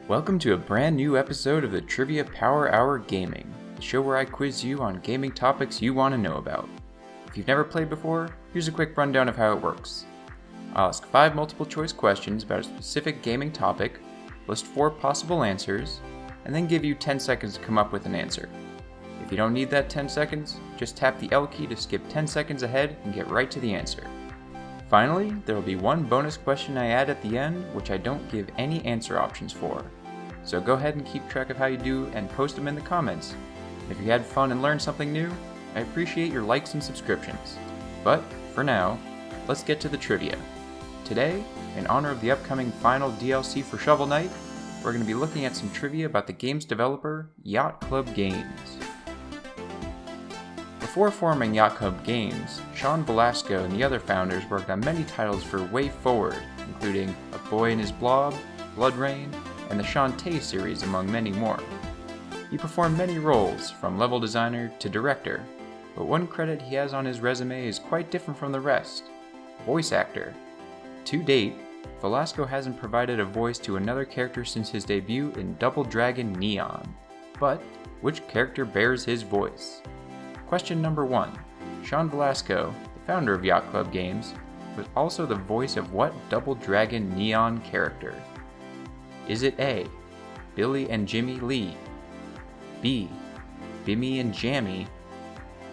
Welcome to a brand new episode of the Trivia Power Hour Gaming, the show where I quiz you on gaming topics you want to know about. If you've never played before, here's a quick rundown of how it works. I'll ask 5 multiple choice questions about a specific gaming topic, list 4 possible answers, and then give you 10 seconds to come up with an answer. If you don't need that 10 seconds, just tap the L key to skip 10 seconds ahead and get right to the answer. Finally, there will be one bonus question I add at the end, which I don't give any answer options for. So go ahead and keep track of how you do and post them in the comments. If you had fun and learned something new, I appreciate your likes and subscriptions. But, for now, let's get to the trivia. Today, in honor of the upcoming final DLC for Shovel Knight, we're going to be looking at some trivia about the game's developer, Yacht Club Games. Before forming Yacht Club Games, Velasco and the other founders worked on many titles for Way Forward, including A Boy and His Blob, Blood Rain, and the Shantae series, among many more. He performed many roles, from level designer to director, but one credit he has on his resume is quite different from the rest: voice actor. To date, Velasco hasn't provided a voice to another character since his debut in Double Dragon Neon. But, which character bears his voice? Question number 1. Velasco, the founder of Yacht Club Games, was also the voice of what Double Dragon Neon character? Is it A, Billy and Jimmy Lee, B, Bimmy and Jammy,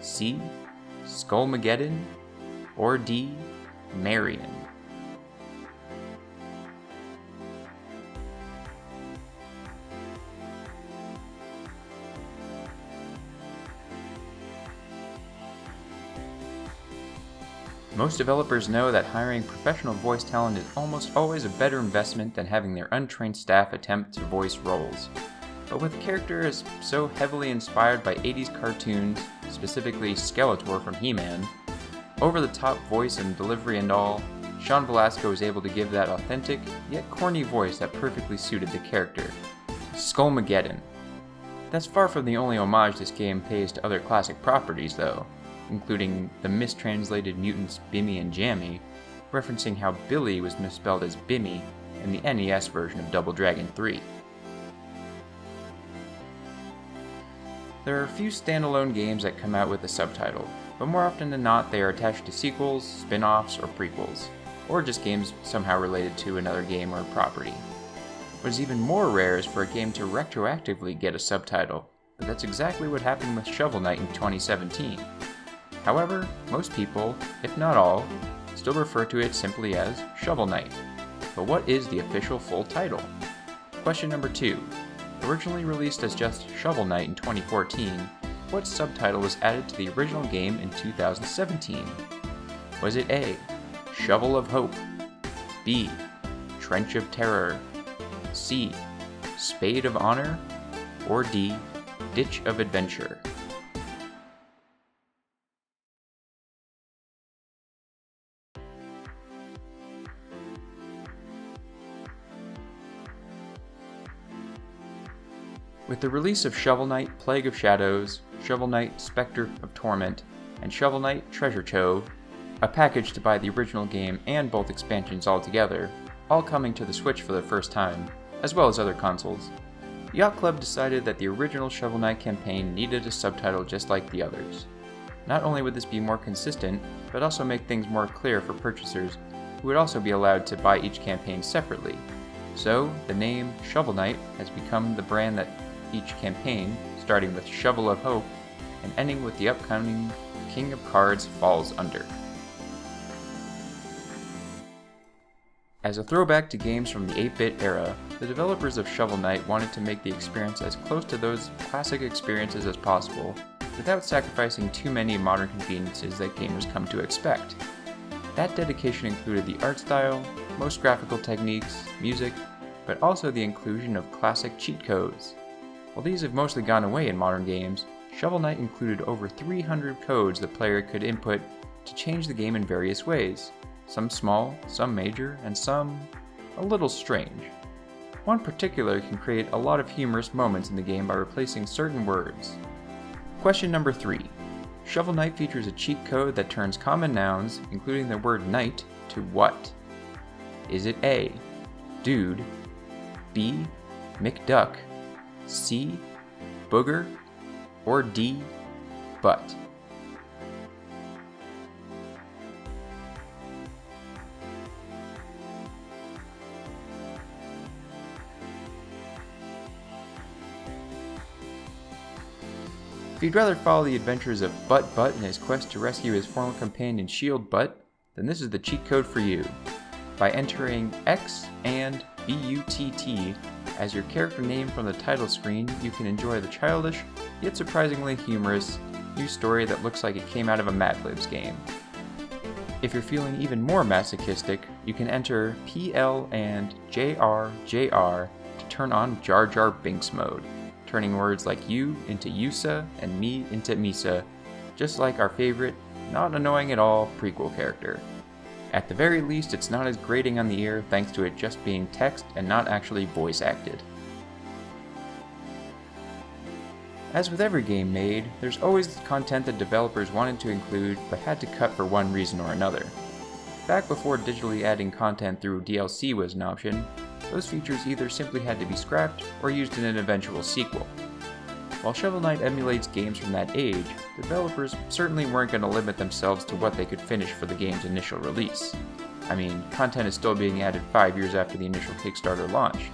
C, Skullmageddon, or D, Marion? Most developers know that hiring professional voice talent is almost always a better investment than having their untrained staff attempt to voice roles. But with characters so heavily inspired by 80s cartoons, specifically Skeletor from He-Man, over-the-top voice and delivery and all, Velasco was able to give that authentic, yet corny voice that perfectly suited the character. Skullmageddon. That's far from the only homage this game pays to other classic properties, though, including the mistranslated mutants Bimmy and Jammy, referencing how Billy was misspelled as Bimmy in the NES version of Double Dragon 3. There are a few standalone games that come out with a subtitle, but more often than not they are attached to sequels, spin-offs, or prequels, or just games somehow related to another game or property. What is even more rare is for a game to retroactively get a subtitle, but that's exactly what happened with Shovel Knight in 2017. However, most people, if not all, still refer to it simply as Shovel Knight. But what is the official full title? Question number 2. Originally released as just Shovel Knight in 2014, what subtitle was added to the original game in 2017? Was it A, Shovel of Hope, B, Trench of Terror, C, Spade of Honor, or D, Ditch of Adventure? With the release of Shovel Knight Plague of Shadows, Shovel Knight Spectre of Torment, and Shovel Knight Treasure Trove, a package to buy the original game and both expansions all together, all coming to the Switch for the first time, as well as other consoles, Yacht Club decided that the original Shovel Knight campaign needed a subtitle just like the others. Not only would this be more consistent, but also make things more clear for purchasers who would also be allowed to buy each campaign separately. So, the name Shovel Knight has become the brand that each campaign, starting with Shovel of Hope and ending with the upcoming King of Cards, falls under. As a throwback to games from the 8-bit era, the developers of Shovel Knight wanted to make the experience as close to those classic experiences as possible, without sacrificing too many modern conveniences that gamers come to expect. That dedication included the art style, most graphical techniques, music, but also the inclusion of classic cheat codes. While these have mostly gone away in modern games, Shovel Knight included over 300 codes the player could input to change the game in various ways, some small, some major, and some a little strange. One particular can create a lot of humorous moments in the game by replacing certain words. Question number 3. Shovel Knight features a cheat code that turns common nouns, including the word knight, to what? Is it A, dude, B, McDuck, C. Booger, or D. Butt? If you'd rather follow the adventures of Butt in his quest to rescue his former companion Shield Butt, then this is the cheat code for you. By entering X and BUTT as your character name from the title screen, you can enjoy the childish, yet surprisingly humorous, new story that looks like it came out of a Mad Libs game. If you're feeling even more masochistic, you can enter PL and JR to turn on Jar Jar Binks mode, turning words like you into Yusa and me into Misa, just like our favorite, not annoying at all, prequel character. At the very least, it's not as grating on the ear thanks to it just being text and not actually voice acted. As with every game made, there's always content that developers wanted to include but had to cut for one reason or another. Back before digitally adding content through DLC was an option, those features either simply had to be scrapped or used in an eventual sequel. While Shovel Knight emulates games from that age, developers certainly weren't going to limit themselves to what they could finish for the game's initial release. I mean, content is still being added 5 years after the initial Kickstarter launched.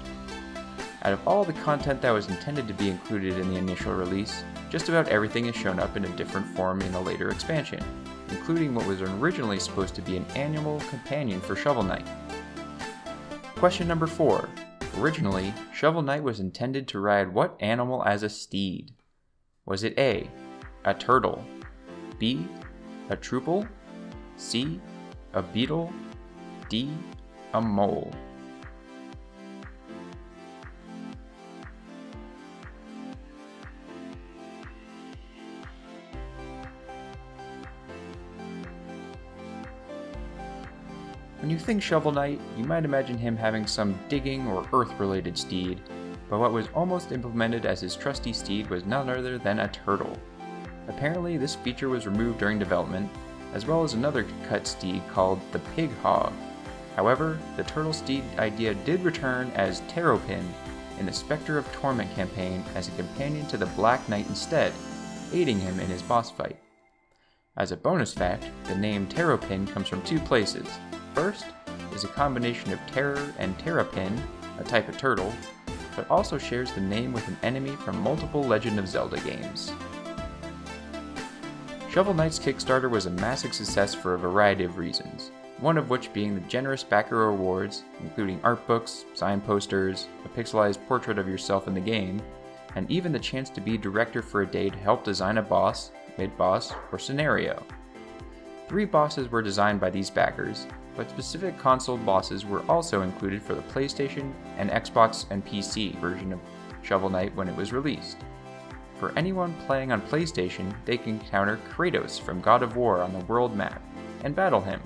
Out of all the content that was intended to be included in the initial release, just about everything has shown up in a different form in a later expansion, including what was originally supposed to be an annual companion for Shovel Knight. Question number 4. Originally, Shovel Knight was intended to ride what animal as a steed? Was it A, a turtle, B, a troople, C, a beetle, D, a mole? When you think Shovel Knight, you might imagine him having some digging or earth-related steed, but what was almost implemented as his trusty steed was none other than a turtle. Apparently, this feature was removed during development, as well as another cut steed called the Pig Hog. However, the turtle steed idea did return as Terrapin in the Spectre of Torment campaign as a companion to the Black Knight instead, aiding him in his boss fight. As a bonus fact, the name Terrapin comes from two places. First is a combination of terror and terrapin, a type of turtle, but also shares the name with an enemy from multiple Legend of Zelda games. Shovel Knight's Kickstarter was a massive success for a variety of reasons, one of which being the generous backer rewards, including art books, signed posters, a pixelized portrait of yourself in the game, and even the chance to be director for a day to help design a boss, mid-boss, or scenario. 3 bosses were designed by these backers, but specific console bosses were also included for the PlayStation and Xbox and PC version of Shovel Knight when it was released. For anyone playing on PlayStation, they can encounter Kratos from God of War on the world map and battle him.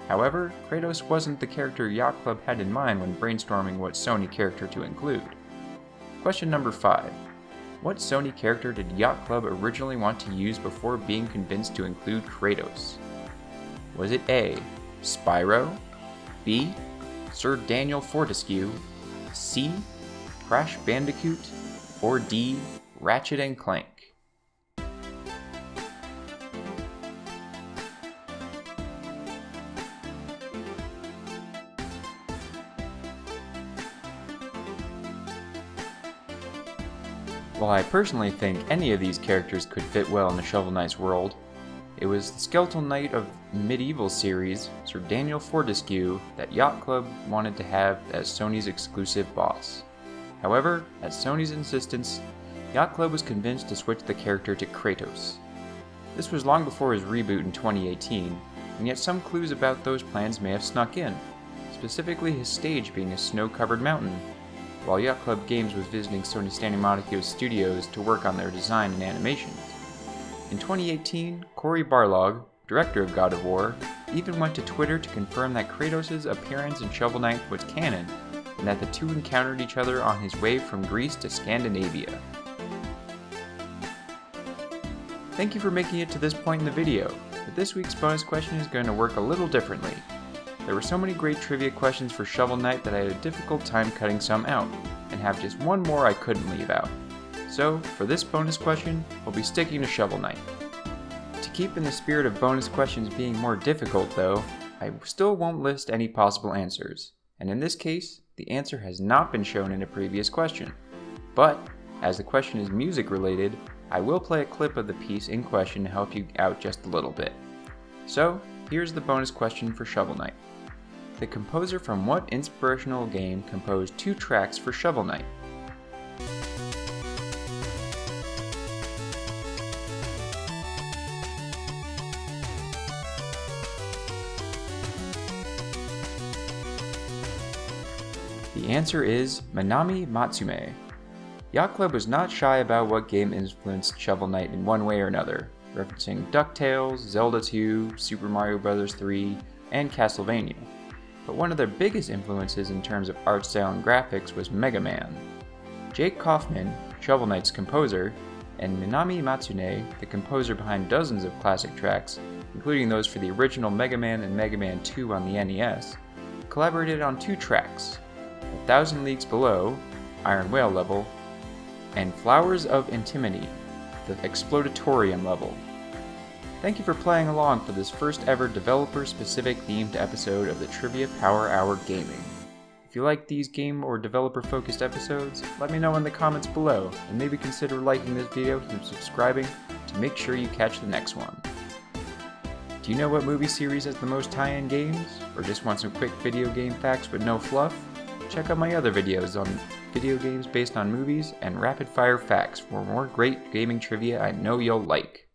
However, Kratos wasn't the character Yacht Club had in mind when brainstorming what Sony character to include. Question number 5. What Sony character did Yacht Club originally want to use before being convinced to include Kratos? Was it A, Spyro, B, Sir Daniel Fortescue, C, Crash Bandicoot, or D, Ratchet and Clank? While I personally think any of these characters could fit well in the Shovel Knight's world, it was the Skeletal Knight of Medieval series, Sir Daniel Fortescue, that Yacht Club wanted to have as Sony's exclusive boss. However, at Sony's insistence, Yacht Club was convinced to switch the character to Kratos. This was long before his reboot in 2018, and yet some clues about those plans may have snuck in, specifically his stage being a snow-covered mountain, while Yacht Club Games was visiting Sony Santa Monica studios to work on their design and animations. In 2018, Cory Barlog, director of God of War, even went to Twitter to confirm that Kratos' appearance in Shovel Knight was canon, and that the two encountered each other on his way from Greece to Scandinavia. Thank you for making it to this point in the video, but this week's bonus question is going to work a little differently. There were so many great trivia questions for Shovel Knight that I had a difficult time cutting some out, and and have just one more I couldn't leave out. So, for this bonus question, we'll be sticking to Shovel Knight. To keep in the spirit of bonus questions being more difficult though, I still won't list any possible answers, and in this case, the answer has not been shown in a previous question. But, as the question is music related, I will play a clip of the piece in question to help you out just a little bit. So, here's the bonus question for Shovel Knight. The composer from what inspirational game composed 2 tracks for Shovel Knight? The answer is Minami Matsume. Yacht Club was not shy about what game influenced Shovel Knight in one way or another, referencing DuckTales, Zelda 2, Super Mario Bros. 3, and Castlevania. But one of their biggest influences in terms of art style and graphics was Mega Man. Jake Kaufman, Shovel Knight's composer, and Minami Matsume, the composer behind dozens of classic tracks, including those for the original Mega Man and Mega Man 2 on the NES, collaborated on 2 tracks, 1,000 Leagues Below, Iron Whale level, and Flowers of Intimity, the Explodatorium level. Thank you for playing along for this first ever developer-specific themed episode of the Trivia Power Hour Gaming. If you like these game or developer-focused episodes, let me know in the comments below, and maybe consider liking this video and subscribing to make sure you catch the next one. Do you know what movie series has the most tie-in games? Or just want some quick video game facts with no fluff? Check out my other videos on video games based on movies and rapid-fire facts for more great gaming trivia I know you'll like.